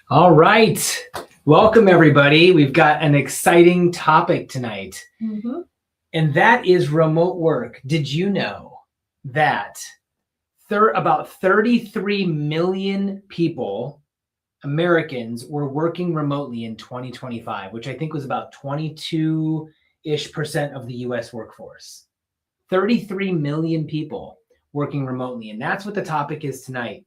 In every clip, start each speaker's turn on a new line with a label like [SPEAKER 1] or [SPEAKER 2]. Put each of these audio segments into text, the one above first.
[SPEAKER 1] All right. Welcome, everybody. We've got an exciting topic tonight, and that is remote work. Did you know that about 33 million people, Americans, were working remotely in 2025, which I think was about 22-ish% of the US workforce. 33 million people working remotely, and that's what the topic is tonight.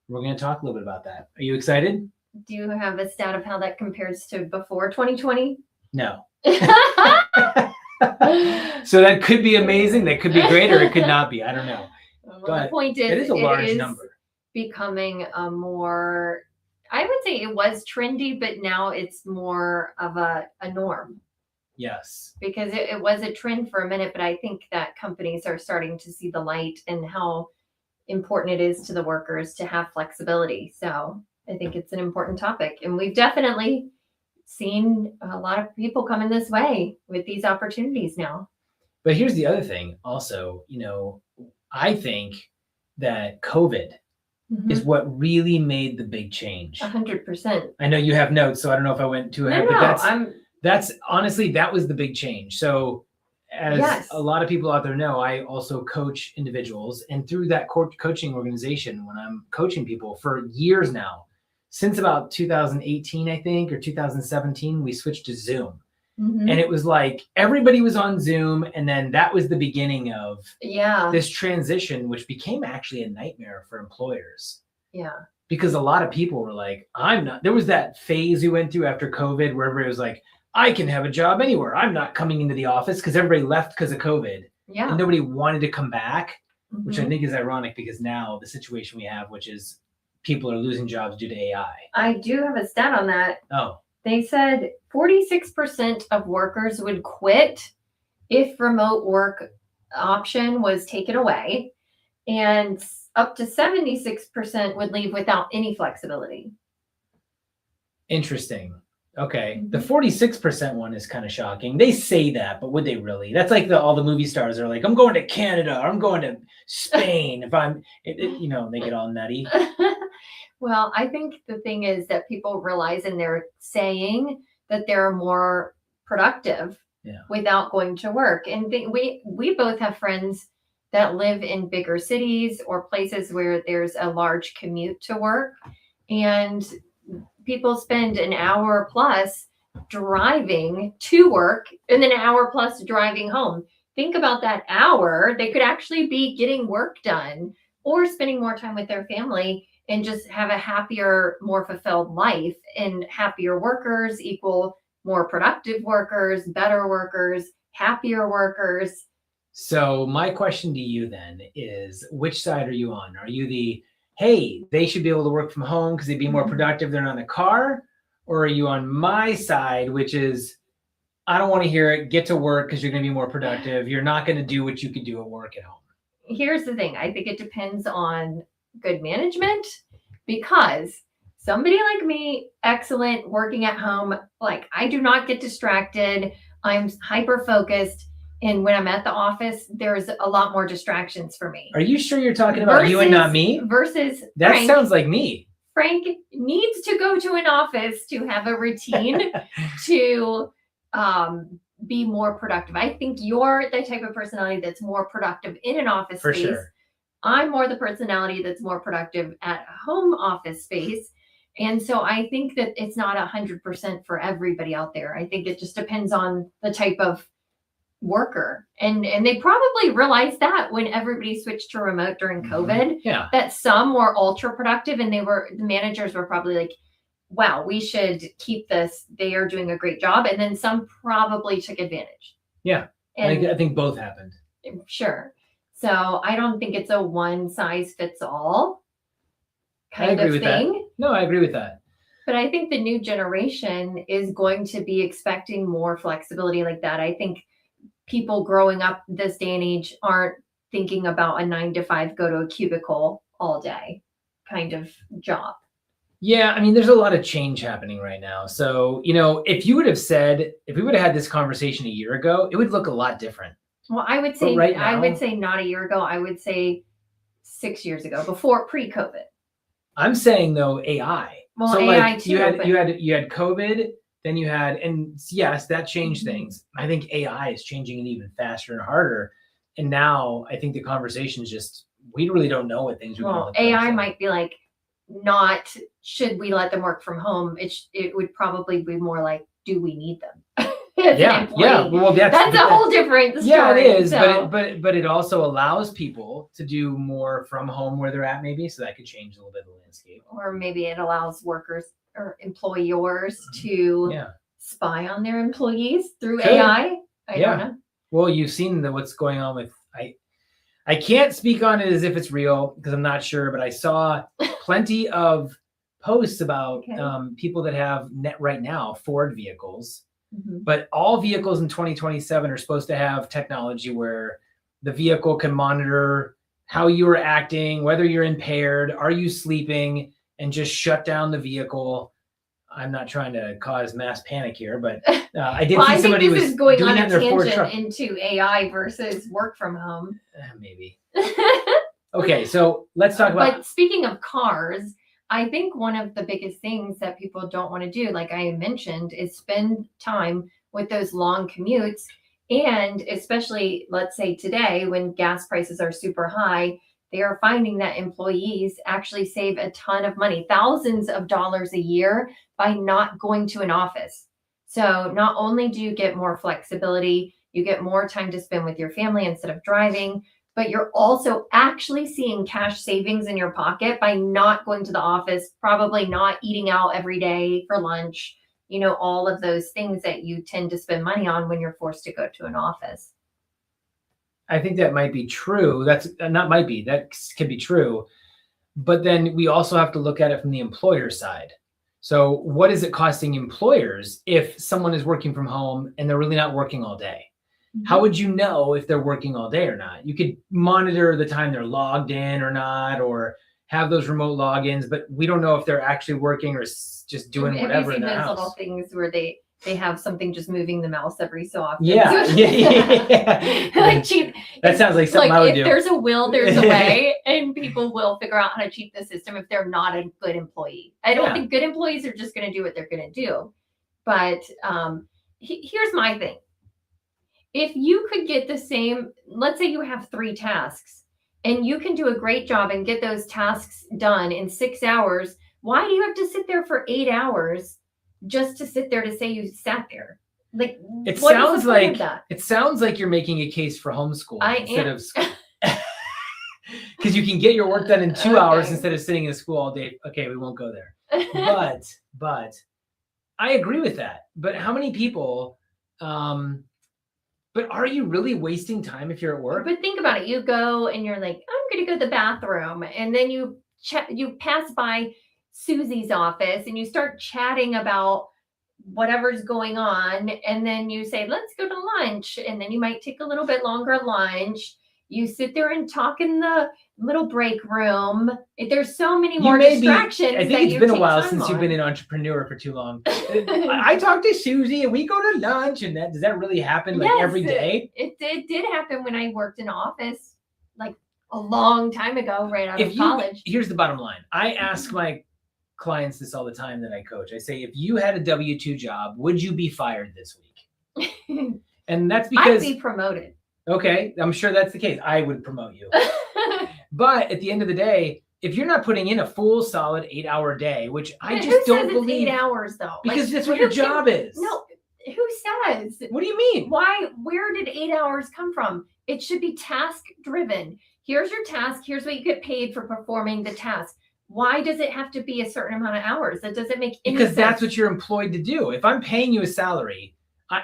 [SPEAKER 1] We're going to talk a little bit about that. Are you excited?
[SPEAKER 2] Do you have a stat of how that compares to before 2020?
[SPEAKER 1] No. So that could be amazing. That could be great, or it could not be. I don't know.
[SPEAKER 2] Well,
[SPEAKER 1] But
[SPEAKER 2] the point is,
[SPEAKER 1] it is a large number.
[SPEAKER 2] Becoming a more, I would say it was trendy, but now it's more of a norm.
[SPEAKER 1] Yes.
[SPEAKER 2] Because it was a trend for a minute, but I think that companies are starting to see the light and how important it is to the workers to have flexibility. So I think it's an important topic. And we've definitely seen a lot of people coming this way with these opportunities now.
[SPEAKER 1] But here's the other thing also, I think that COVID is what really made the big change.
[SPEAKER 2] 100%.
[SPEAKER 1] I know you have notes, so I don't know if I went too ahead, but that's honestly, that was the big change. So as a lot of people out there know, I also coach individuals, and through that coaching organization, when I'm coaching people for years now, since about 2018, I think, or 2017, we switched to Zoom. And it was like everybody was on Zoom, and then that was the beginning of this transition, which became actually a nightmare for employers.
[SPEAKER 2] Yeah.
[SPEAKER 1] Because a lot of people were like, there was that phase we went through after COVID where everybody was like, I can have a job anywhere. I'm not coming into the office, because everybody left because of COVID.
[SPEAKER 2] Yeah.
[SPEAKER 1] And nobody wanted to come back, which I think is ironic, because now the situation we have, which is people are losing jobs due to AI.
[SPEAKER 2] I do have a stat on that.
[SPEAKER 1] Oh.
[SPEAKER 2] They said 46% of workers would quit if remote work option was taken away, and up to 76% would leave without any flexibility.
[SPEAKER 1] Interesting. Okay. The 46% one is kind of shocking. They say that, but would they really? That's like all the movie stars are like, I'm going to Canada, or I'm going to Spain. If they get all nutty.
[SPEAKER 2] Well, I think the thing is that people realize, and they're saying that they're more productive without going to work. And we both have friends that live in bigger cities or places where there's a large commute to work, and people spend an hour plus driving to work and then an hour plus driving home. Think about that hour. They could actually be getting work done or spending more time with their family and just have a happier, more fulfilled life. And happier workers equal more productive workers, better workers, happier workers.
[SPEAKER 1] So my question to you then is, which side are you on? Are you the, hey, they should be able to work from home because they'd be more productive, they're not in a car? Or are you on my side, which is, I don't want to hear it, get to work because you're going to be more productive. You're not going to do what you could do at work at home.
[SPEAKER 2] Here's the thing. I think it depends on good management, because somebody like me, excellent working at home, like I do not get distracted. I'm hyper focused. And when I'm at the office, there's a lot more distractions for me.
[SPEAKER 1] Are you sure you're talking about you and not me?
[SPEAKER 2] Versus
[SPEAKER 1] that
[SPEAKER 2] Frank.
[SPEAKER 1] Sounds like me.
[SPEAKER 2] Frank needs to go to an office to have a routine to be more productive. I think you're the type of personality that's more productive in an office space.
[SPEAKER 1] Sure.
[SPEAKER 2] I'm more the personality that's more productive at a home office space. And so I think that it's not 100% for everybody out there. I think it just depends on the type of worker. And they probably realized that when everybody switched to remote during COVID, that some were ultra productive, and the managers were probably like, wow, we should keep this. They are doing a great job. And then some probably took advantage.
[SPEAKER 1] Yeah. And I think both happened.
[SPEAKER 2] Sure. So I don't think it's a one size fits all kind of thing.
[SPEAKER 1] No, I agree with that.
[SPEAKER 2] But I think the new generation is going to be expecting more flexibility like that. I think people growing up this day and age aren't thinking about a 9-to-5, go to a cubicle all day kind of job.
[SPEAKER 1] Yeah, I mean, there's a lot of change happening right now. So, if we would have had this conversation a year ago, it would look a lot different.
[SPEAKER 2] Well, I would say not a year ago. I would say 6 years ago, pre-COVID.
[SPEAKER 1] I'm saying though, AI.
[SPEAKER 2] Well,
[SPEAKER 1] so
[SPEAKER 2] AI
[SPEAKER 1] like
[SPEAKER 2] too.
[SPEAKER 1] You had COVID, then you had, and yes, that changed things. I think AI is changing it even faster and harder. And now I think the conversation is just, we really don't know what things are going to look
[SPEAKER 2] AI
[SPEAKER 1] like.
[SPEAKER 2] might be like, not should we let them work from home? It would probably be more like, do we need them?
[SPEAKER 1] Yeah. Well,
[SPEAKER 2] that's a whole different story.
[SPEAKER 1] Yeah, it is. So. But it also allows people to do more from home where they're at, maybe. So that could change a little bit of the landscape.
[SPEAKER 2] Or maybe it allows workers or employers to spy on their employees through AI. I don't know.
[SPEAKER 1] Well, you've seen what's going on with I can't speak on it as if it's real because I'm not sure, but I saw plenty of posts about people that have right now Ford vehicles, but all vehicles in 2027 are supposed to have technology where the vehicle can monitor how you are acting, whether you're impaired, are you sleeping, and just shut down the vehicle. I'm not trying to cause mass panic here, but I did see somebody was
[SPEAKER 2] going
[SPEAKER 1] doing
[SPEAKER 2] on
[SPEAKER 1] that in their Ford truck.
[SPEAKER 2] Into AI versus work from home.
[SPEAKER 1] Maybe. Okay, so let's talk about.
[SPEAKER 2] But speaking of cars, I think one of the biggest things that people don't want to do, like I mentioned, is spend time with those long commutes. And especially, let's say today, when gas prices are super high, they are finding that employees actually save a ton of money, thousands of dollars a year, by not going to an office. So not only do you get more flexibility, you get more time to spend with your family instead of driving, but you're also actually seeing cash savings in your pocket by not going to the office, probably not eating out every day for lunch, all of those things that you tend to spend money on when you're forced to go to an office.
[SPEAKER 1] I think that might be true. That could be true. But then we also have to look at it from the employer side. So what is it costing employers if someone is working from home and they're really not working all day? How would you know if they're working all day or not? You could monitor the time they're logged in or not, or have those remote logins, but we don't know if they're actually working or just doing whatever in the house.
[SPEAKER 2] Those little things where they have something just moving the mouse every so often.
[SPEAKER 1] Yeah.
[SPEAKER 2] Like cheat.
[SPEAKER 1] That sounds like something I would do.
[SPEAKER 2] If there's a will, there's a way, and people will figure out how to cheat the system if they're not a good employee. I don't think good employees are just going to do what they're going to do. But here's my thing. If you could get the same, let's say you have 3 tasks, and you can do a great job and get those tasks done in 6 hours, why do you have to sit there for 8 hours just to sit there to say you sat there? Like,
[SPEAKER 1] it sounds like you're making a case for homeschooling instead of school. Because you can get your work done in 2 hours instead of sitting in school all day. Okay, we won't go there. But I agree with that. But how many people, but are you really wasting time if you're at work?
[SPEAKER 2] But think about it. You go and you're like, I'm going to go to the bathroom. And then you pass by Susie's office and you start chatting about whatever's going on. And then you say, let's go to lunch. And then you might take a little bit longer at lunch. You sit there and talk in the little break room. There's so many more distractions.
[SPEAKER 1] I think it's been a while since you've been an entrepreneur for too long. I talked to Susie and we go to lunch. And does that really happen every day?
[SPEAKER 2] It did happen when I worked in office like a long time ago, right out of college.
[SPEAKER 1] Here's the bottom line. I ask my clients this all the time that I coach. I say, if you had a W-2 job, would you be fired this week? And that's because
[SPEAKER 2] I'd be promoted.
[SPEAKER 1] Okay, I'm sure that's the case. I would promote you. But at the end of the day, if you're not putting in a full solid 8-hour day, which I just don't believe.
[SPEAKER 2] 8 hours though?
[SPEAKER 1] Because that's what your job is.
[SPEAKER 2] No, who says?
[SPEAKER 1] What do you mean?
[SPEAKER 2] Where did 8 hours come from? It should be task driven. Here's your task. Here's what you get paid for performing the task. Why does it have to be a certain amount of hours? That doesn't make any sense.
[SPEAKER 1] Because that's what you're employed to do. If I'm paying you a salary,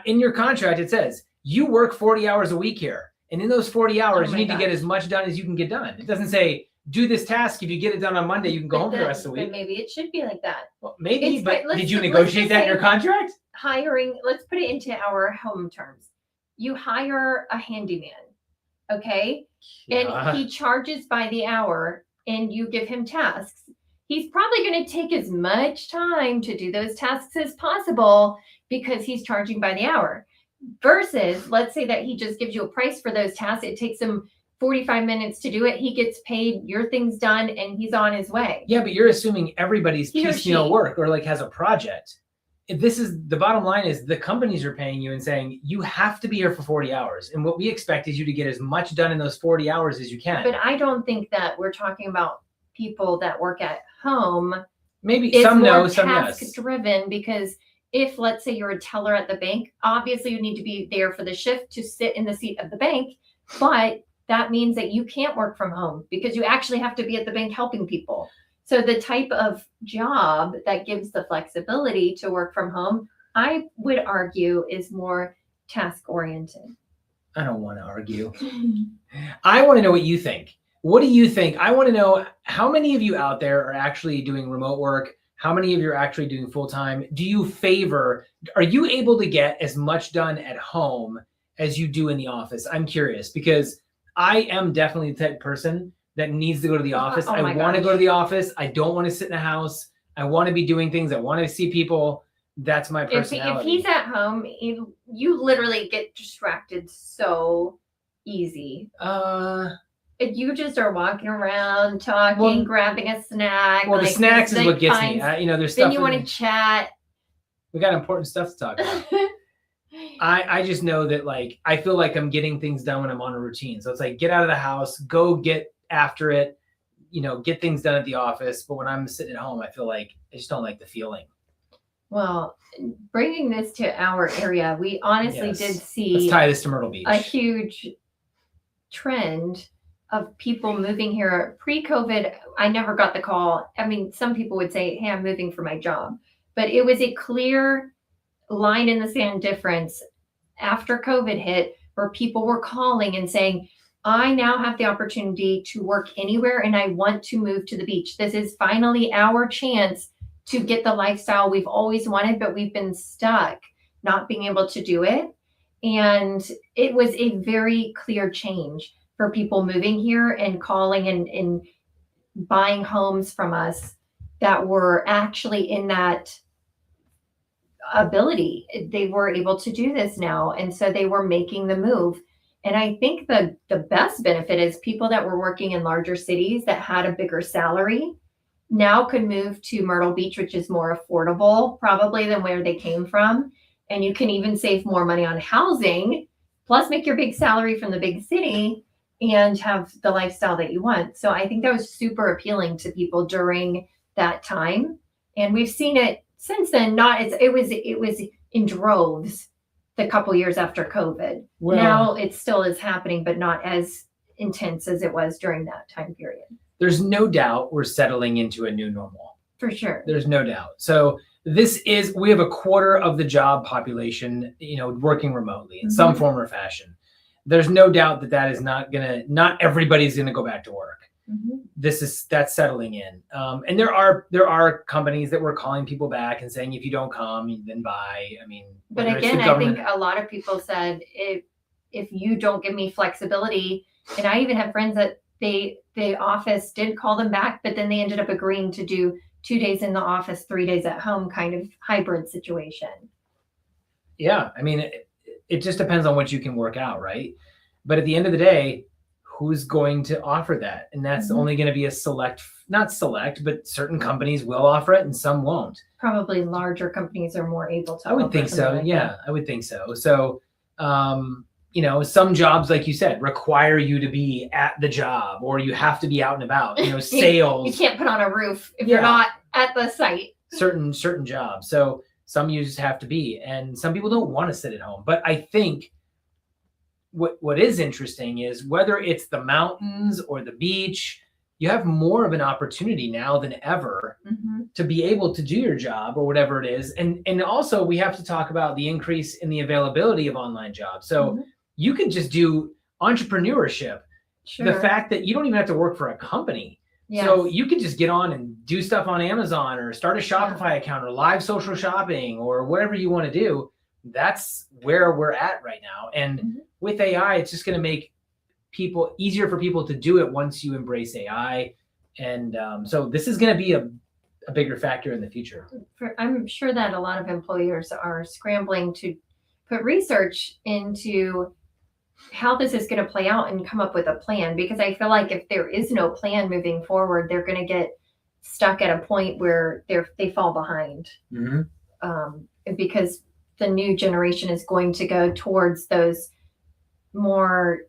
[SPEAKER 1] in your contract it says, you work 40 hours a week here. And in those 40 hours, you need to get as much done as you can get done. It doesn't say, do this task. If you get it done on Monday, you can go home for the rest of the week.
[SPEAKER 2] But maybe it should be like that.
[SPEAKER 1] Well, maybe, but did you negotiate that in your contract?
[SPEAKER 2] Hiring, let's put it into our home terms. You hire a handyman, okay? And he charges by the hour and you give him tasks. He's probably going to take as much time to do those tasks as possible because he's charging by the hour. Versus, let's say that he just gives you a price for those tasks. It takes him 45 minutes to do it. He gets paid, your thing's done, and he's on his way.
[SPEAKER 1] Yeah, but you're assuming everybody's piecemeal work or like has a project. This is the bottom line is the companies are paying you and saying you have to be here for 40 hours. And what we expect is you to get as much done in those 40 hours as you can.
[SPEAKER 2] But I don't think that we're talking about people that work at home.
[SPEAKER 1] Maybe some no, some yes.
[SPEAKER 2] Task driven, because if let's say you're a teller at the bank, obviously you need to be there for the shift to sit in the seat of the bank, but that means that you can't work from home because you actually have to be at the bank helping people. So the type of job that gives the flexibility to work from home, I would argue, is more task oriented.
[SPEAKER 1] I don't want to argue. I want to know what you think. What do you think? I want to know how many of you out there are actually doing remote work? How many of you are actually doing full-time? Are you able to get as much done at home as you do in the office? I'm curious because I am definitely the type of person that needs to go to the office. I want to go to the office. I don't want to sit in the house. I want to be doing things. I want to see people. That's my personality.
[SPEAKER 2] If he's at home, you literally get distracted so easy. If you just are walking around, talking, grabbing a snack.
[SPEAKER 1] Well, the snacks is what gets me. There's stuff.
[SPEAKER 2] Then you want to chat.
[SPEAKER 1] We got important stuff to talk about. I just know that I feel like I'm getting things done when I'm on a routine. So it's like, get out of the house, go get after it, get things done at the office. But when I'm sitting at home, I feel like I just don't like the feeling.
[SPEAKER 2] Well, bringing this to our area, we honestly did see.
[SPEAKER 1] Let's tie this to Myrtle Beach.
[SPEAKER 2] A huge trend of people moving here pre-COVID. I never got the call. I mean, some people would say, hey, I'm moving for my job. But it was a clear line in the sand difference after COVID hit where people were calling and saying, I now have the opportunity to work anywhere and I want to move to the beach. This is finally our chance to get the lifestyle we've always wanted, but we've been stuck not being able to do it. And it was a very clear change for people moving here and calling and buying homes from us that were actually in that ability. They were able to do this now. And so they were making the move. And I think the best benefit is people that were working in larger cities that had a bigger salary now could move to Myrtle Beach, which is more affordable probably than where they came from. And you can even save more money on housing, plus make your big salary from the big city and have the lifestyle that you want. So I think that was super appealing to people during that time. And we've seen it since then. It was in droves the couple years after COVID. Well, now it still is happening, but not as intense as it was during that time period.
[SPEAKER 1] There's no doubt we're settling into a new normal.
[SPEAKER 2] For sure.
[SPEAKER 1] There's no doubt. So we have a quarter of the job population, working remotely in some form or fashion. There's no doubt that is not everybody's gonna go back to work. That's settling in. And there are companies that were calling people back and saying, if you don't come, then bye. I mean,
[SPEAKER 2] but again, I think a lot of people said, if you don't give me flexibility, and I even have friends that the office did call them back, but then they ended up agreeing to do 2 days in the office, 3 days at home kind of hybrid situation.
[SPEAKER 1] Yeah. I mean, it just depends on what you can work out, right? But at the end of the day, who's going to offer that? And that's only going to be not select, but certain companies will offer it and some won't.
[SPEAKER 2] Probably larger companies are more able to.
[SPEAKER 1] I would think so. Yeah, I would think so. So, some jobs, like you said, require you to be at the job or you have to be out and about, sales.
[SPEAKER 2] You can't put on a roof if you're not at the site.
[SPEAKER 1] Certain jobs. So some you just have to be, and some people don't want to sit at home. But I think what is interesting is whether it's the mountains or the beach, you have more of an opportunity now than ever to be able to do your job or whatever it is. And also we have to talk about the increase in the availability of online jobs. So you could just do entrepreneurship. Sure. The fact that you don't even have to work for a company. Yes. So you could just get on and do stuff on Amazon or start a Shopify account or live social shopping or whatever you want to do. That's where we're at right now. And with AI, it's just going to make easier for people to do it once you embrace AI. And so this is going to be a bigger factor in the future.
[SPEAKER 2] I'm sure that a lot of employers are scrambling to put research into how this is going to play out and come up with a plan, because I feel like if there is no plan moving forward, they're going to get stuck at a point where they fall behind. Because the new generation is going to go towards those more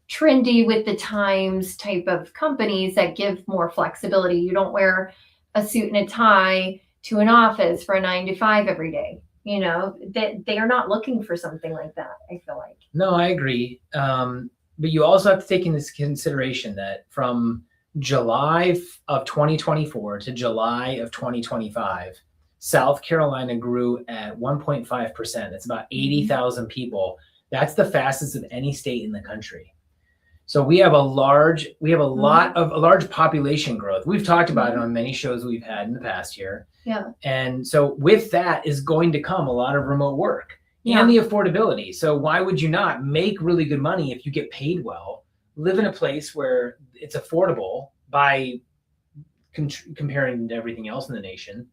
[SPEAKER 2] trendy with the times type of companies that give more flexibility. You don't wear a suit and a tie to an office for a 9 to 5 every day. You know, that they are not looking for something like that, I feel like.
[SPEAKER 1] No, I agree. But you also have to take into consideration that from July of 2024 to July of 2025, South Carolina grew at 1.5%. That's about 80,000 people. That's the fastest of any state in the country. So we have a large population growth. We've talked about it on many shows we've had in the past year.
[SPEAKER 2] Yeah.
[SPEAKER 1] And so with that is going to come a lot of remote work and the affordability. So why would you not make really good money if you get paid well, live in a place where it's affordable by comparing to everything else in the nation,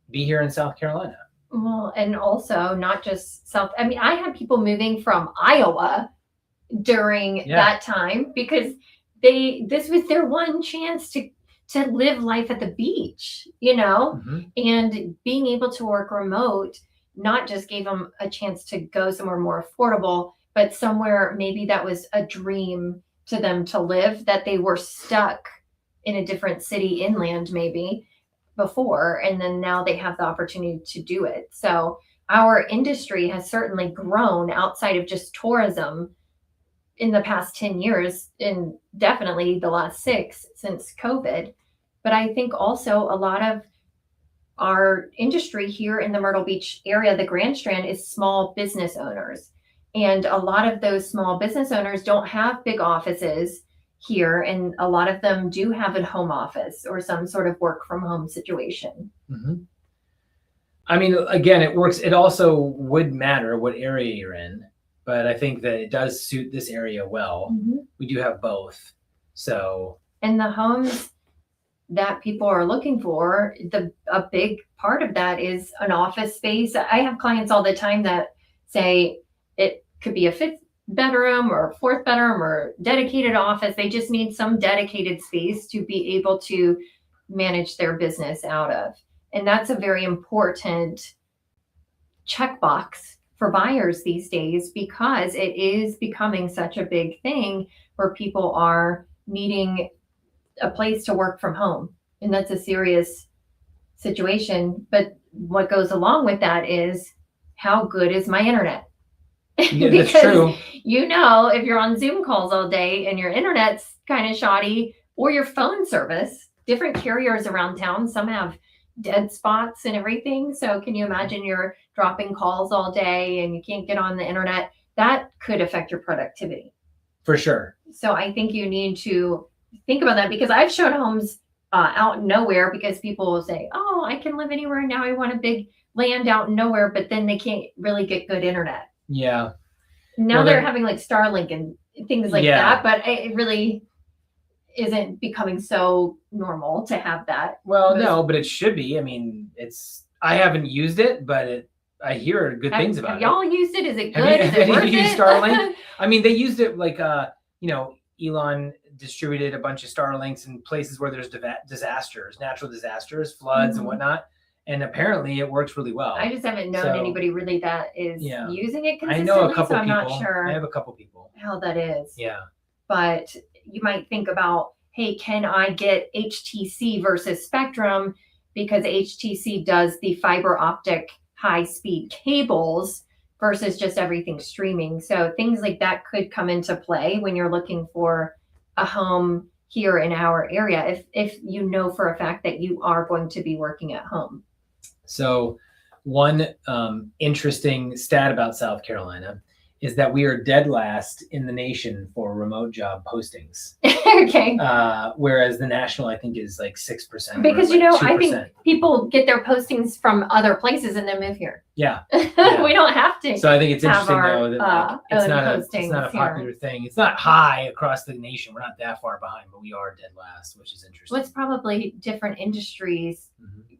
[SPEAKER 1] be here in South Carolina?
[SPEAKER 2] Well, and also not just South. I mean, I had people moving from Iowa during that time because this was their one chance to live life at the beach, you know, and being able to work remote not just gave them a chance to go somewhere more affordable, but somewhere maybe that was a dream to them to live, that they were stuck in a different city inland maybe before, and then now they have the opportunity to do it. So our industry has certainly grown outside of just tourism in the past 10 years, and definitely the last 6 since COVID. But I think also a lot of our industry here in the Myrtle Beach area, the Grand Strand, is small business owners. And a lot of those small business owners don't have big offices here. And a lot of them do have a home office or some sort of work from home situation.
[SPEAKER 1] I mean, again, it works. It also would matter what area you're in, but I think that it does suit this area well. We do have both. So,
[SPEAKER 2] and the homes that people are looking for, a big part of that is an office space. I have clients all the time that say it could be a 5th bedroom or 4th bedroom or dedicated office. They just need some dedicated space to be able to manage their business out of. And that's a very important checkbox for buyers these days, because it is becoming such a big thing where people are needing a place to work from home. And that's a serious situation. But what goes along with that is, how good is my internet?
[SPEAKER 1] Yeah, because that's true.
[SPEAKER 2] You know, if you're on Zoom calls all day and your internet's kind of shoddy, or your phone service, different carriers around town, some have dead spots and everything. So can you imagine you're dropping calls all day and you can't get on the internet? That could affect your productivity.
[SPEAKER 1] For sure.
[SPEAKER 2] So I think you need to think about that, because I've shown homes out in nowhere, because people will say, oh, I can live anywhere now. I want a big land out in nowhere, but then they can't really get good internet.
[SPEAKER 1] Yeah.
[SPEAKER 2] Now they're having like Starlink and things like that, but it really isn't becoming so normal to have that.
[SPEAKER 1] Well, no, but it should be. I mean, I haven't used it, but I hear good things about it.
[SPEAKER 2] Have y'all used it? Is it good? Is it worth it?
[SPEAKER 1] Used Starlink? I mean, they used it like, Elon distributed a bunch of Starlinks in places where there's disasters, natural disasters, floods and whatnot. And apparently it works really well.
[SPEAKER 2] I just haven't known anybody really that is using it consistently.
[SPEAKER 1] I know a couple
[SPEAKER 2] so I'm
[SPEAKER 1] people.
[SPEAKER 2] not sure.
[SPEAKER 1] I have a couple people.
[SPEAKER 2] How that is.
[SPEAKER 1] Yeah.
[SPEAKER 2] But you might think about, hey, can I get HTC versus Spectrum? Because HTC does the fiber optic high-speed cables versus just everything streaming. So things like that could come into play when you're looking for a home here in our area, if you know for a fact that you are going to be working at home.
[SPEAKER 1] So one interesting stat about South Carolina is that we are dead last in the nation for remote job postings.
[SPEAKER 2] Okay.
[SPEAKER 1] Whereas the national, I think, is like 6%.
[SPEAKER 2] Because, I think people get their postings from other places and then move here.
[SPEAKER 1] Yeah.
[SPEAKER 2] We don't have to.
[SPEAKER 1] So I think it's interesting, though, that it's not a popular
[SPEAKER 2] here.
[SPEAKER 1] thing. It's not high across the nation. We're not that far behind, but we are dead last, which is interesting.
[SPEAKER 2] Well, it's probably different industries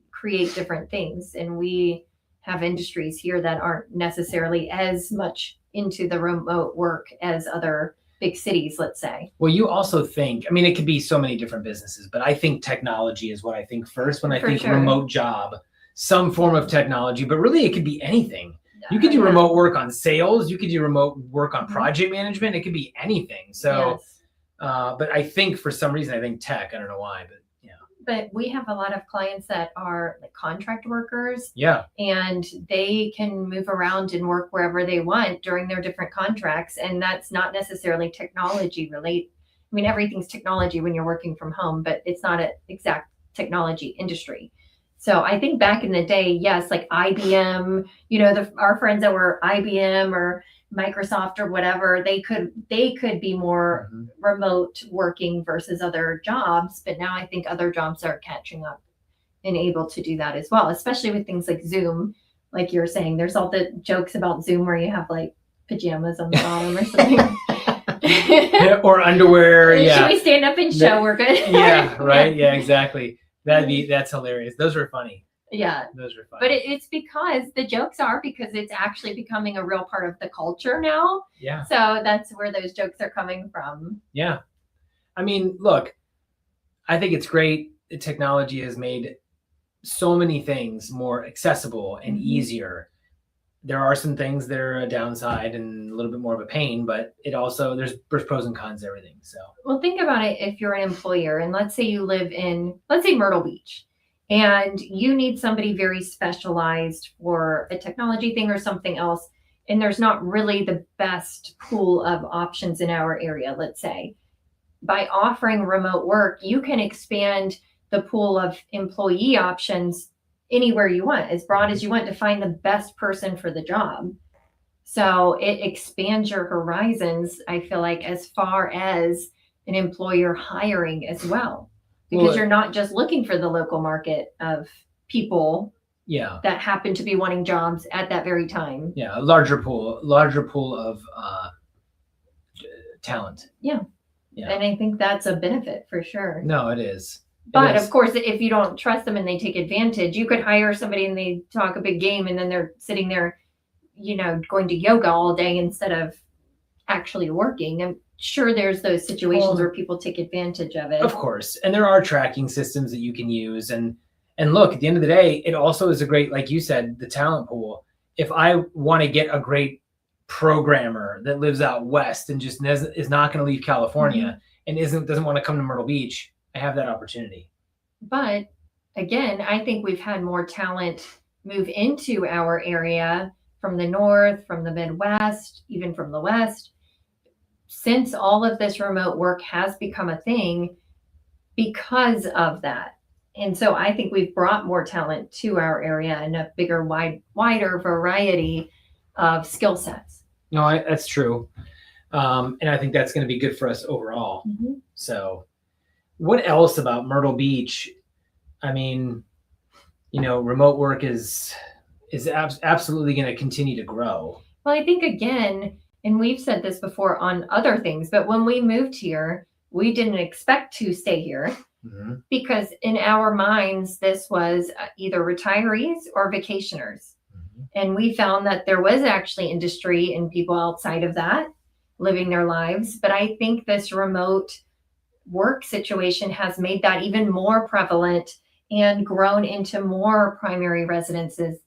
[SPEAKER 2] create different things. And we have industries here that aren't necessarily as much into the remote work as other big cities, let's say.
[SPEAKER 1] Well, you also think, I mean, it could be so many different businesses, but I think technology is what I think first when I think remote job, some form of technology, but really it could be anything. You could do remote work on sales. You could do remote work on project management. It could be anything. So, but I think for some reason, I think tech, I don't know why, but yeah.
[SPEAKER 2] But we have a lot of clients that are like contract workers.
[SPEAKER 1] Yeah.
[SPEAKER 2] And they can move around and work wherever they want during their different contracts. And that's not necessarily technology related. I mean, everything's technology when you're working from home, but it's not an exact technology industry. So I think back in the day, yes, like IBM, you know, our friends that were IBM or Microsoft or whatever, they could be more remote working versus other jobs. But now I think other jobs are catching up and able to do that as well, especially with things like Zoom. Like you're saying, there's all the jokes about Zoom where you have like pajamas on the bottom or something.
[SPEAKER 1] Or underwear. Yeah.
[SPEAKER 2] Should we stand up and show we're good?
[SPEAKER 1] Yeah, right. Yeah, exactly. That's hilarious. Those were funny.
[SPEAKER 2] Yeah.
[SPEAKER 1] Those are funny.
[SPEAKER 2] But it's because the jokes are because it's actually becoming a real part of the culture now.
[SPEAKER 1] Yeah.
[SPEAKER 2] So that's where those jokes are coming from.
[SPEAKER 1] Yeah. I mean, look, I think it's great. Technology has made so many things more accessible and easier. There are some things that are a downside and a little bit more of a pain, but it also, there's pros and cons to everything. So,
[SPEAKER 2] well, think about it. If you're an employer and let's say you live in, let's say Myrtle Beach, and you need somebody very specialized for a technology thing or something else, and there's not really the best pool of options in our area, let's say. By offering remote work, you can expand the pool of employee options anywhere you want, as broad as you want, to find the best person for the job. So it expands your horizons, I feel like, as far as an employer hiring as well. Because you're not just looking for the local market of people that happen to be wanting jobs at that very time.
[SPEAKER 1] Yeah, a larger pool of talent.
[SPEAKER 2] Yeah. And I think that's a benefit for sure.
[SPEAKER 1] No, it is.
[SPEAKER 2] But of course, if you don't trust them and they take advantage, you could hire somebody and they talk a big game and then they're sitting there, you know, going to yoga all day instead of actually working. I'm sure there's those situations where people take advantage of it.
[SPEAKER 1] Of course. And there are tracking systems that you can use. And look, at the end of the day, it also is a great, like you said, the talent pool. If I want to get a great programmer that lives out west and just is not going to leave California and doesn't want to come to Myrtle Beach, I have that opportunity.
[SPEAKER 2] But again, I think we've had more talent move into our area from the north, from the Midwest, even from the West, since all of this remote work has become a thing because of that. And so I think we've brought more talent to our area and a bigger, wider variety of skill sets.
[SPEAKER 1] No, that's true. And I think that's going to be good for us overall. So what else about Myrtle Beach? I mean, you know, remote work is absolutely going to continue to grow.
[SPEAKER 2] Well, I think again, and we've said this before on other things, but when we moved here, we didn't expect to stay here because in our minds, this was either retirees or vacationers. And we found that there was actually industry and people outside of that living their lives. But I think this remote work situation has made that even more prevalent and grown into more primary residences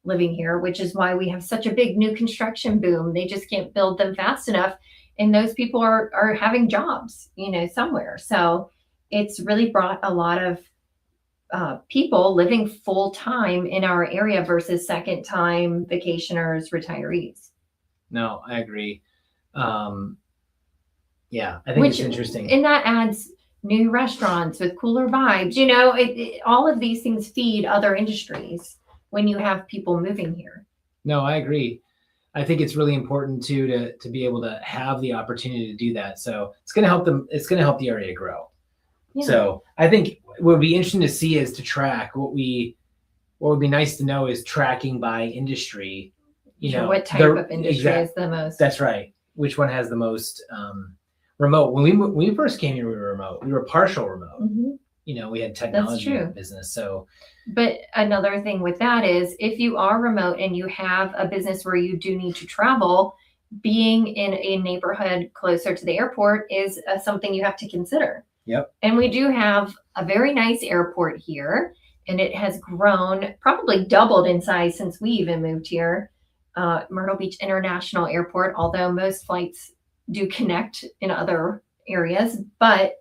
[SPEAKER 2] living here, which is why we have such a big new construction boom. They just can't build them fast enough. And those people are having jobs, you know, somewhere. So it's really brought a lot of people living full time in our area versus second time vacationers, retaillees.
[SPEAKER 1] No, I agree. Yeah, I think it's interesting.
[SPEAKER 2] And that adds new restaurants with cooler vibes. You know, all of these things feed other industries when you have people moving here.
[SPEAKER 1] No, I agree. I think it's really important too to be able to have the opportunity to do that. So it's going to help them. It's going to help the area grow. Yeah. So I think what would be interesting to see is to track what would be nice to know is tracking by industry. You know,
[SPEAKER 2] what type of industry is the most.
[SPEAKER 1] That's right. Which one has the most remote? When we first came here, we were remote. We were partial remote. You know, we had technology in business. So,
[SPEAKER 2] but another thing with that is if you are remote and you have a business where you do need to travel, being in a neighborhood closer to the airport is something you have to consider.
[SPEAKER 1] Yep.
[SPEAKER 2] And we do have a very nice airport here, and it has grown, probably doubled in size since we even moved here. Myrtle Beach International Airport, although most flights do connect in other areas, but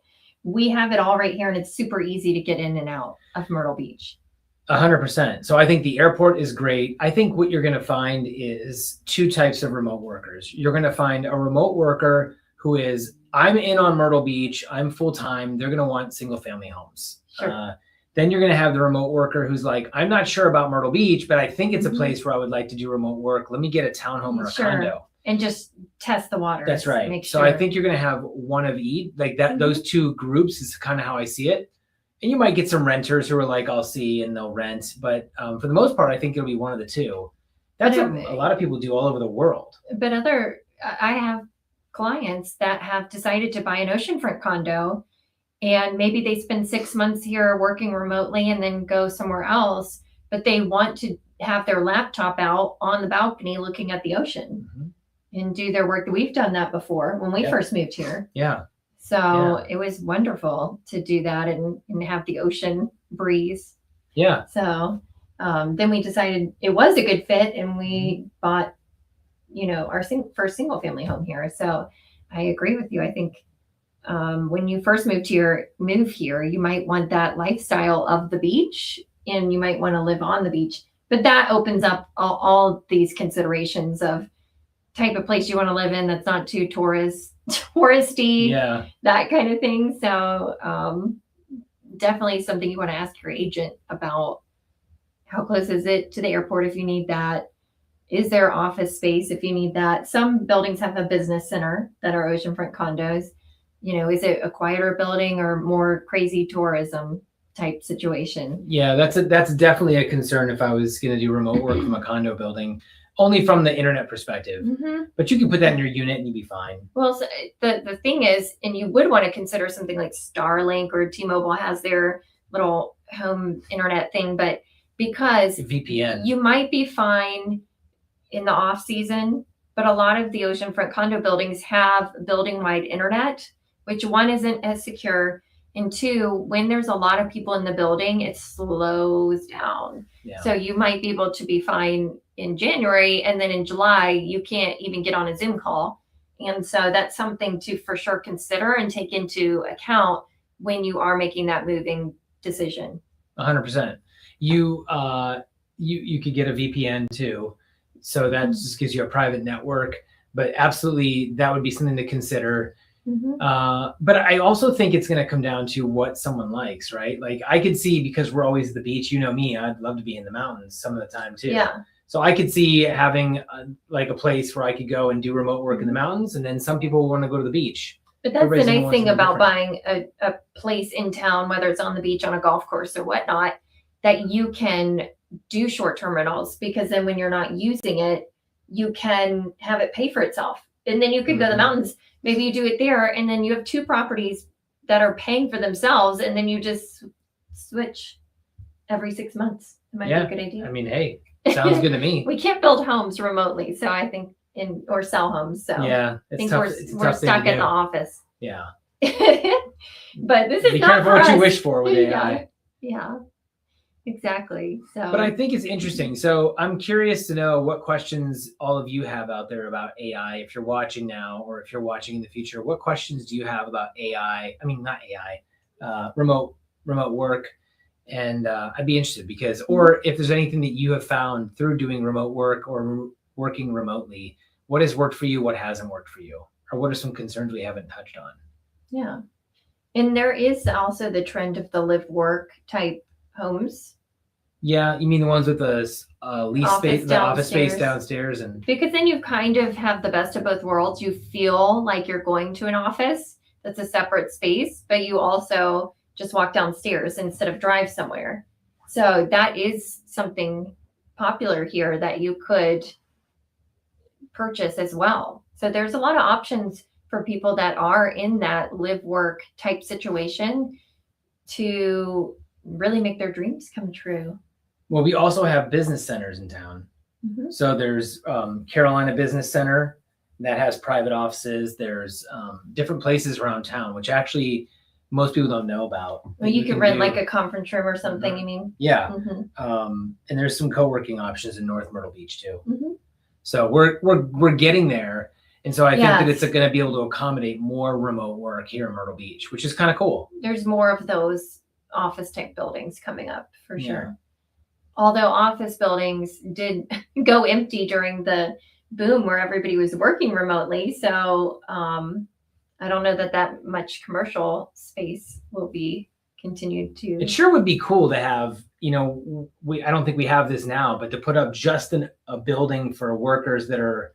[SPEAKER 2] we have it all right here, and it's super easy to get in and out of Myrtle Beach.
[SPEAKER 1] 100%. So I think the airport is great. I think what you're going to find is two types of remote workers. You're going to find a remote worker who is, I'm in on Myrtle Beach, I'm full-time, they're going to want single family homes.
[SPEAKER 2] Sure.
[SPEAKER 1] Then you're going to have the remote worker who's like, I'm not sure about Myrtle Beach, but I think it's a place where I would like to do remote work. Let me get a townhome or a condo.
[SPEAKER 2] And just test the waters.
[SPEAKER 1] That's right. So I think you're going to have one of each, like that. Those two groups is kind of how I see it. And you might get some renters who are like, I'll see, and they'll rent. But for the most part, I think it'll be one of the two. That's what a lot of people do all over the world.
[SPEAKER 2] But I have clients that have decided to buy an oceanfront condo, and maybe they spend 6 months here working remotely and then go somewhere else, but they want to have their laptop out on the balcony looking at the ocean and do their work. We've done that before when we first moved here.
[SPEAKER 1] Yeah.
[SPEAKER 2] So it was wonderful to do that and have the ocean breeze.
[SPEAKER 1] Yeah.
[SPEAKER 2] So then we decided it was a good fit, and we bought, our first single family home here. So I agree with you. I think when you first move here, you might want that lifestyle of the beach, and you might want to live on the beach. But that opens up all these considerations of type of place you want to live in that's not too touristy, that kind of thing. So definitely something you want to ask your agent about. How close is it to the airport if you need that? Is there office space if you need that? Some buildings have a business center that are oceanfront condos. Is it a quieter building or more crazy tourism type situation?
[SPEAKER 1] Yeah, that's definitely a concern if I was going to do remote work from a condo building, only from the internet perspective. But you can put that in your unit and you'd be fine.
[SPEAKER 2] Well, so the thing is, and you would want to consider something like Starlink, or T-Mobile has their little home internet thing, but because
[SPEAKER 1] VPN,
[SPEAKER 2] you might be fine in the off season, but a lot of the oceanfront condo buildings have building-wide internet, which one isn't as secure, and two, when there's a lot of people in the building, it slows down. Yeah. So you might be able to be fine in January, and then in July, you can't even get on a Zoom call. And so that's something to for sure consider and take into account when you are making that moving decision.
[SPEAKER 1] 100%. You could get a VPN too. So that just gives you a private network, but absolutely that would be something to consider. But I also think it's going to come down to what someone likes, right? Like I could see, because we're always at the beach, me, I'd love to be in the mountains some of the time too.
[SPEAKER 2] Yeah.
[SPEAKER 1] So I could see having a place where I could go and do remote work in the mountains, and then some people want to go to the beach.
[SPEAKER 2] But that's the nice thing about buying a place in town, whether it's on the beach, on a golf course or whatnot, that you can do short-term rentals, because then when you're not using it, you can have it pay for itself. And then you could go to the mountains. Maybe you do it there, and then you have two properties that are paying for themselves, and then you just switch every 6 months. It might be a good idea.
[SPEAKER 1] I mean, hey, sounds good to me.
[SPEAKER 2] We can't build homes remotely, so I think or sell homes. So
[SPEAKER 1] yeah,
[SPEAKER 2] I think we're stuck in the office.
[SPEAKER 1] Yeah.
[SPEAKER 2] But this is
[SPEAKER 1] be
[SPEAKER 2] not
[SPEAKER 1] careful
[SPEAKER 2] for
[SPEAKER 1] what
[SPEAKER 2] us.
[SPEAKER 1] you wish for with AI.
[SPEAKER 2] Yeah. Exactly. So,
[SPEAKER 1] but I think it's interesting. So I'm curious to know what questions all of you have out there about AI. If you're watching now, or if you're watching in the future, what questions do you have about AI? I mean, not AI, remote work. And I'd be interested because, or if there's anything that you have found through doing remote work or working remotely, what has worked for you? What hasn't worked for you? Or what are some concerns we haven't touched on?
[SPEAKER 2] Yeah. And there is also the trend of the live work type homes.
[SPEAKER 1] Yeah, you mean the ones with the lease space, the office space downstairs, and
[SPEAKER 2] because then you kind of have the best of both worlds. You feel like you're going to an office that's a separate space, but you also just walk downstairs instead of drive somewhere. So that is something popular here that you could purchase as well. So there's a lot of options for people that are in that live work type situation to really make their dreams come true.
[SPEAKER 1] Well, we also have business centers in town. So there's Carolina Business Center, that has private offices. There's different places around town, which actually most people don't know about.
[SPEAKER 2] Well, you could rent like a conference room or something, you mean?
[SPEAKER 1] Yeah. And there's some co-working options in North Myrtle Beach too. So we're getting there. And so I think that it's going to be able to accommodate more remote work here in Myrtle Beach, which is kind of cool.
[SPEAKER 2] There's more of those office type buildings coming up for sure. Although office buildings did go empty during the boom where everybody was working remotely. So I don't know that much commercial space will be continued to.
[SPEAKER 1] It sure would be cool to have, I don't think we have this now, but to put up just a building for workers that are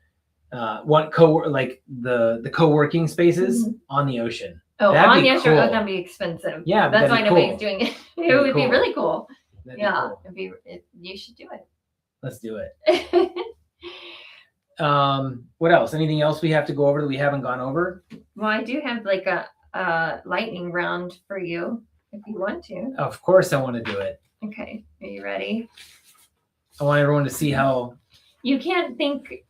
[SPEAKER 1] like the co-working spaces on the ocean.
[SPEAKER 2] Oh, on the ocean, that'd be expensive.
[SPEAKER 1] Yeah,
[SPEAKER 2] that's why nobody's doing it. It would be really cool.
[SPEAKER 1] Cool.
[SPEAKER 2] You should do it.
[SPEAKER 1] Let's do it. What else? Anything else we have to go over that we haven't gone over?
[SPEAKER 2] Well, I do have like a lightning round for you if you want to.
[SPEAKER 1] Of course I want to do it.
[SPEAKER 2] Okay. Are you ready?
[SPEAKER 1] I want everyone to see how.
[SPEAKER 2] You can't think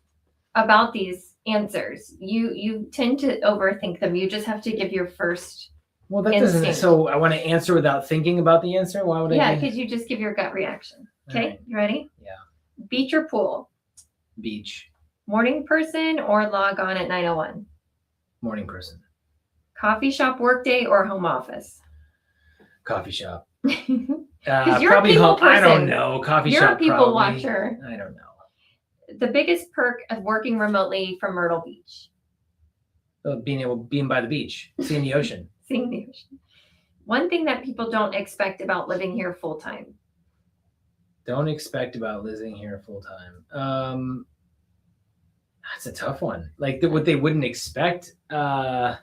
[SPEAKER 2] about these answers. You tend to overthink them. You just have to give your first.
[SPEAKER 1] Well, that instinct. Doesn't. So I want to answer without thinking about the answer. Why would I?
[SPEAKER 2] Yeah, because you just give your gut reaction. Okay, right. You ready?
[SPEAKER 1] Yeah.
[SPEAKER 2] Beach or pool?
[SPEAKER 1] Beach.
[SPEAKER 2] Morning person or log on at 9:01?
[SPEAKER 1] Morning person.
[SPEAKER 2] Coffee shop workday or home office?
[SPEAKER 1] Coffee shop.
[SPEAKER 2] Because you're a people person.
[SPEAKER 1] I don't know. Coffee
[SPEAKER 2] you're
[SPEAKER 1] shop.
[SPEAKER 2] You're a people watcher.
[SPEAKER 1] I don't know.
[SPEAKER 2] The biggest perk of working remotely from Myrtle Beach?
[SPEAKER 1] Being by the beach, seeing the ocean.
[SPEAKER 2] Seeing the ocean. One thing that people don't expect about living here full time.
[SPEAKER 1] Don't expect about living here full time. That's a tough one. Like what they wouldn't expect.
[SPEAKER 2] I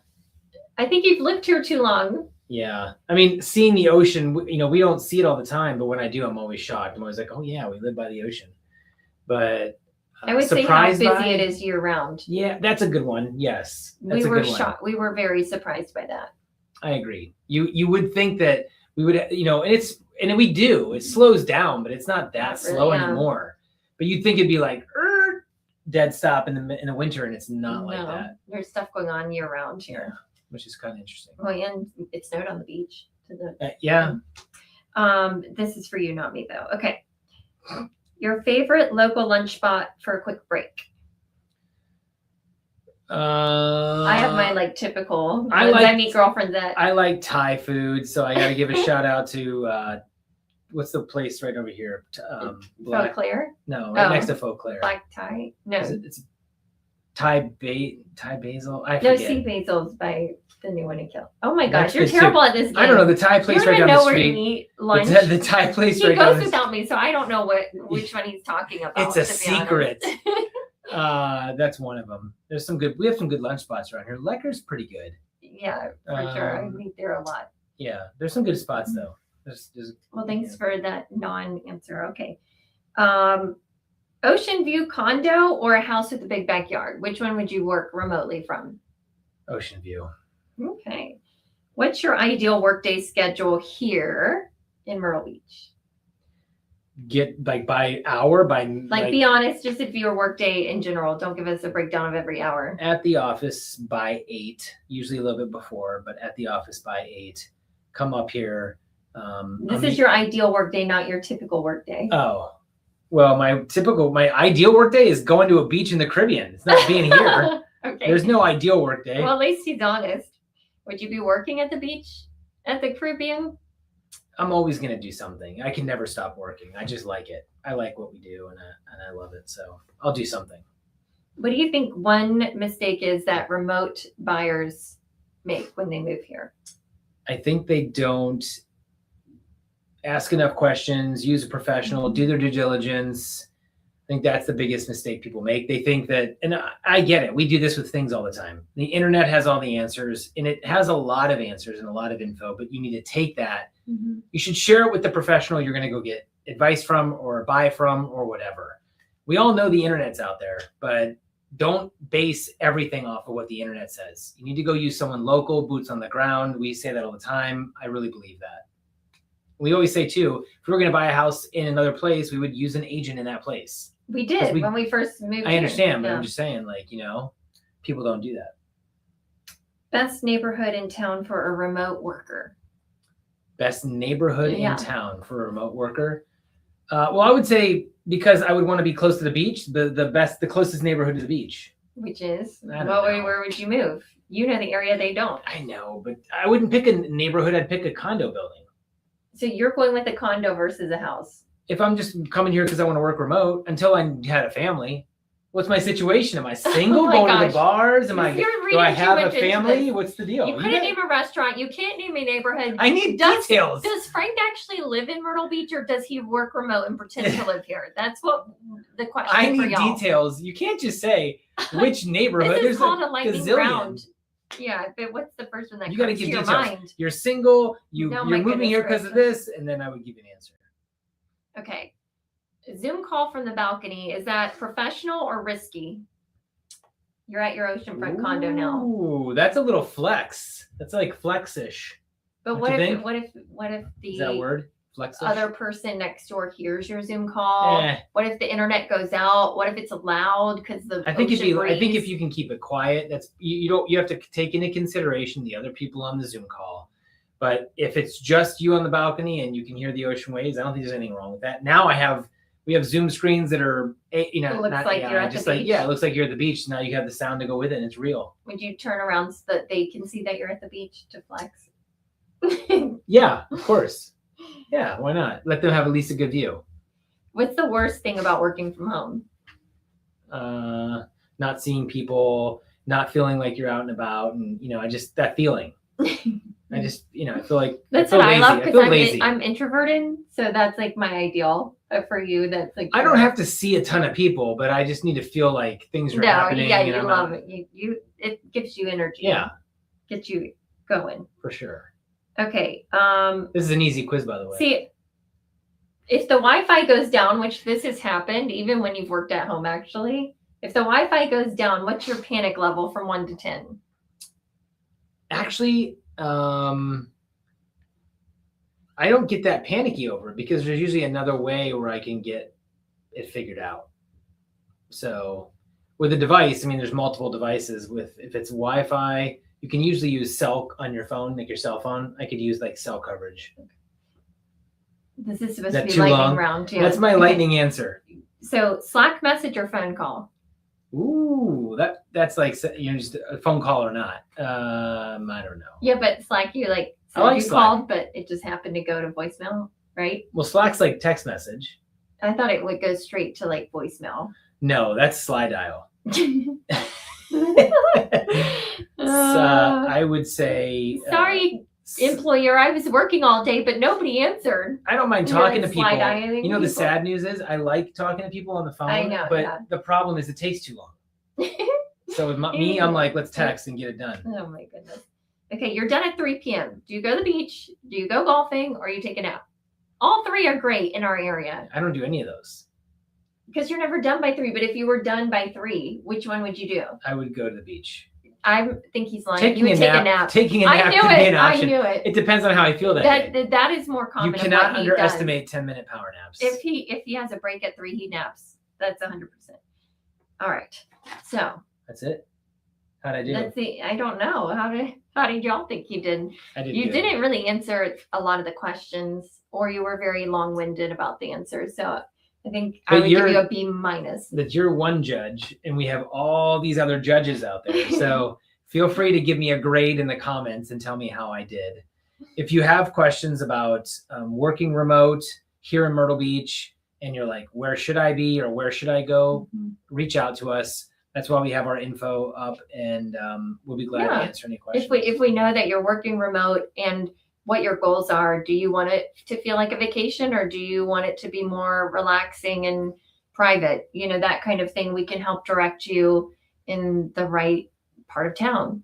[SPEAKER 2] think you've lived here too long.
[SPEAKER 1] Yeah. I mean, seeing the ocean, we don't see it all the time, but when I do, I'm always shocked. I'm always like, oh yeah, we live by the ocean. But
[SPEAKER 2] I would say how busy it is year round.
[SPEAKER 1] Yeah, that's a good one. Yes.
[SPEAKER 2] We were shocked. We were very surprised by that.
[SPEAKER 1] I agree. You would think that we would, and we do. It slows down, but it's not that slow anymore. But you'd think it'd be like dead stop in the winter, and it's not like that.
[SPEAKER 2] There's stuff going on year round here,
[SPEAKER 1] which is kind of interesting.
[SPEAKER 2] Well, and it snowed on the beach.
[SPEAKER 1] Yeah.
[SPEAKER 2] This is for you, not me, though. Okay. Your favorite local lunch spot for a quick break? I have my typical. I meet girlfriends at.
[SPEAKER 1] I like Thai food, so I got to give a shout out to what's the place right over here?
[SPEAKER 2] Faux Claire?
[SPEAKER 1] No, right next to Faux Claire.
[SPEAKER 2] Black Thai? No.
[SPEAKER 1] It's Thai basil. I
[SPEAKER 2] forget.
[SPEAKER 1] No,
[SPEAKER 2] sea basil's by the new one in Kill. Oh my gosh, you're terrible at this game.
[SPEAKER 1] I don't know the Thai place right down the street.
[SPEAKER 2] You don't know where to eat lunch.
[SPEAKER 1] The Thai place
[SPEAKER 2] right
[SPEAKER 1] down the street.
[SPEAKER 2] He goes without me, so I don't know which one he's talking about.
[SPEAKER 1] It's a secret. That's one of them. We have some good lunch spots around here. Lecker's pretty good.
[SPEAKER 2] Yeah, for sure. I eat there a lot.
[SPEAKER 1] Yeah, there's some good spots though.
[SPEAKER 2] Well, thanks for that non-answer. Okay. Ocean view condo or a house with a big backyard? Which one would you work remotely from?
[SPEAKER 1] Ocean view.
[SPEAKER 2] Okay. What's your ideal workday schedule here in Myrtle Beach?
[SPEAKER 1] Get by hour,
[SPEAKER 2] be honest, just if your workday in general. Don't give us a breakdown of every hour.
[SPEAKER 1] At the office by 8, usually a little bit before, but at the office by 8. Come up here.
[SPEAKER 2] This is your ideal workday, not your typical workday.
[SPEAKER 1] Oh, well, my ideal workday is going to a beach in the Caribbean. It's not being here. Okay. There's no ideal workday.
[SPEAKER 2] Well, at least he's honest. Would you be working at the beach at the Caribbean?
[SPEAKER 1] I'm always going to do something. I can never stop working. I just like it. I like what we do, and I love it. So I'll do something.
[SPEAKER 2] What do you think one mistake is that remote buyers make when they move here?
[SPEAKER 1] I think they don't ask enough questions, use a professional, do their due diligence. I think that's the biggest mistake people make. They think that, and I get it. We do this with things all the time. The internet has all the answers, and it has a lot of answers and a lot of info, but you need to take that. Mm-hmm. You should share it with the professional you're going to go get advice from or buy from or whatever. We all know the internet's out there, but don't base everything off of what the internet says. You need to go use someone local, boots on the ground. We say that all the time. I really believe that. We always say too, if we were going to buy a house in another place, we would use an agent in that place.
[SPEAKER 2] We did when we first moved.
[SPEAKER 1] I understand, but I'm just saying, people don't do that.
[SPEAKER 2] Best neighborhood in town for a remote worker.
[SPEAKER 1] Best neighborhood in town for a remote worker. Well, I would say, because I would want to be close to the beach, the closest neighborhood to the beach.
[SPEAKER 2] Which is, where would you move? You know the area, they don't.
[SPEAKER 1] I know, but I wouldn't pick a neighborhood. I'd pick a condo building.
[SPEAKER 2] So you're going with a condo versus a house?
[SPEAKER 1] If I'm just coming here because I want to work remote, until I had a family. What's my situation? Am I single, going to the bars? Do I have a family? What's the deal?
[SPEAKER 2] You couldn't name a restaurant. You can't name a neighborhood.
[SPEAKER 1] I need details.
[SPEAKER 2] Does Frank actually live in Myrtle Beach, or does he work remote and pretend to live here? That's what the question
[SPEAKER 1] I
[SPEAKER 2] is for
[SPEAKER 1] need
[SPEAKER 2] y'all.
[SPEAKER 1] Details. You can't just say which neighborhood.
[SPEAKER 2] This is called a lightning round. Yeah, but what's the first one that
[SPEAKER 1] you
[SPEAKER 2] comes to your mind?
[SPEAKER 1] You're single. You're moving here because of this, and then I would give an answer.
[SPEAKER 2] Okay. Zoom call from the balcony. Is that professional or risky? You're at your oceanfront condo now.
[SPEAKER 1] Ooh, that's a little flex. That's like flex-ish.
[SPEAKER 2] But what if the
[SPEAKER 1] is that a word? Flex-ish?
[SPEAKER 2] Other person next door hears your Zoom call? What if the internet goes out? What if it's loud because the
[SPEAKER 1] I think if you can keep it quiet, that's you have to take into consideration the other people on the Zoom call. But if it's just you on the balcony and you can hear the ocean waves, I don't think there's anything wrong with that. Now we have Zoom screens that are,
[SPEAKER 2] it looks like you're at the beach.
[SPEAKER 1] It looks like you're at the beach. Now you have the sound to go with it, and it's real.
[SPEAKER 2] Would you turn around so that they can see that you're at the beach to flex?
[SPEAKER 1] Yeah, of course. Yeah, why not? Let them have at least a good view.
[SPEAKER 2] What's the worst thing about working from home?
[SPEAKER 1] Not seeing people, not feeling like you're out and about, and that feeling. I feel like
[SPEAKER 2] that's what I love, because I'm introverted, so that's like my ideal. For you, that's like
[SPEAKER 1] I don't have to see a ton of people, but I just need to feel like things are happening.
[SPEAKER 2] Yeah, you love it. It gives you energy.
[SPEAKER 1] Yeah,
[SPEAKER 2] gets you going
[SPEAKER 1] for sure.
[SPEAKER 2] Okay.
[SPEAKER 1] This is an easy quiz, by the way.
[SPEAKER 2] See, if the Wi-Fi goes down, which this has happened even when you've worked at home, actually, if the Wi-Fi goes down, what's your panic level from 1 to 10?
[SPEAKER 1] Actually, I don't get that panicky over it because there's usually another way where I can get it figured out. So with a device, there's multiple devices. If it's Wi-Fi, you can usually use cell on your phone, like your cell phone. I could use like cell coverage.
[SPEAKER 2] This is supposed to be lightning round too.
[SPEAKER 1] That's my lightning answer.
[SPEAKER 2] So Slack message or phone call?
[SPEAKER 1] Ooh, that's like just a phone call or not. I don't know.
[SPEAKER 2] Yeah, but Slack, you called, but it just happened to go to voicemail, right?
[SPEAKER 1] Well, Slack's like text message.
[SPEAKER 2] I thought it would go straight to like voicemail.
[SPEAKER 1] No, that's slide dial. I would say.
[SPEAKER 2] Sorry, employer. I was working all day, but nobody answered.
[SPEAKER 1] I don't mind talking to people. The sad news is I like talking to people on the phone.
[SPEAKER 2] I know,
[SPEAKER 1] but the problem is it takes too long. So with me, I'm like, let's text and get it done.
[SPEAKER 2] Oh my goodness. Okay, you're done at 3 p.m. Do you go to the beach? Do you go golfing? Or you take a nap? All three are great in our area.
[SPEAKER 1] I don't do any of those.
[SPEAKER 2] Because you're never done by 3. But if you were done by 3, which one would you do?
[SPEAKER 1] I would go to the beach.
[SPEAKER 2] I think he's lying. You would take a nap.
[SPEAKER 1] Taking a nap could be an option.
[SPEAKER 2] I knew it.
[SPEAKER 1] It depends on how I feel that day.
[SPEAKER 2] That is more common.
[SPEAKER 1] You cannot underestimate 10-minute power naps.
[SPEAKER 2] If he has a break at 3, he naps. That's 100%. All right. So.
[SPEAKER 1] That's it. How'd I do?
[SPEAKER 2] Let's see. I don't know. How did y'all think you did?
[SPEAKER 1] I did.
[SPEAKER 2] You didn't really answer a lot of the questions, or you were very long-winded about the answers. So I think I would give you a B-.
[SPEAKER 1] That you're one judge, and we have all these other judges out there. So feel free to give me a grade in the comments and tell me how I did. If you have questions about working remote here in Myrtle Beach, and you're like, where should I be or where should I go? Reach out to us. That's why we have our info up, and we'll be glad to answer any questions.
[SPEAKER 2] If we know that you're working remote and what your goals are, do you want it to feel like a vacation, or do you want it to be more relaxing and private? That kind of thing. We can help direct you in the right part of town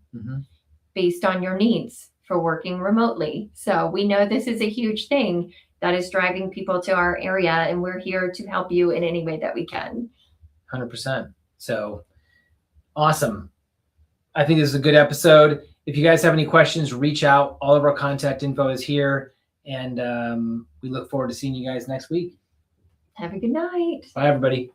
[SPEAKER 2] based on your needs for working remotely. So we know this is a huge thing that is driving people to our area, and we're here to help you in any way that we can.
[SPEAKER 1] 100%. So awesome. I think this is a good episode. If you guys have any questions, reach out. All of our contact info is here, and we look forward to seeing you guys next week.
[SPEAKER 2] Have a good night.
[SPEAKER 1] Bye, everybody.